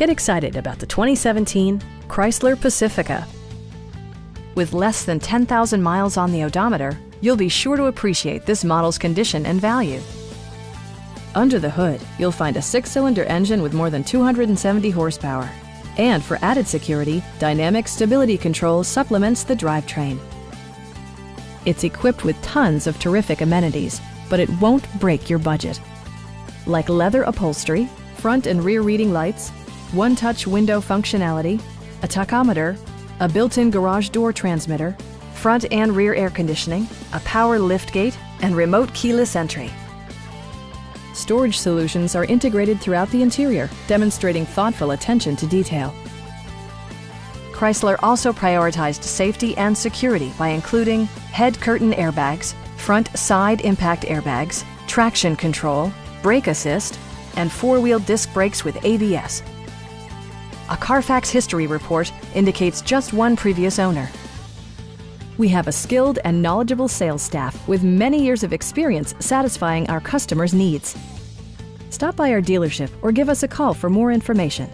Get excited about the 2017 Chrysler Pacifica. With less than 10,000 miles on the odometer, you'll be sure to appreciate this model's condition and value. Under the hood, you'll find a 6-cylinder engine with more than 270 horsepower. And for added security, dynamic stability control supplements the drivetrain. It's equipped with tons of terrific amenities, but it won't break your budget. Like leather upholstery, front and rear reading lights, one-touch window functionality, a tachometer, a built-in garage door transmitter, front and rear air conditioning, a power liftgate, and remote keyless entry. Storage solutions are integrated throughout the interior, demonstrating thoughtful attention to detail. Chrysler also prioritized safety and security by including head curtain airbags, front side impact airbags, traction control, brake assist, and four-wheel disc brakes with ABS. A Carfax history report indicates just one previous owner. We have a skilled and knowledgeable sales staff with many years of experience satisfying our customers' needs. Stop by our dealership or give us a call for more information.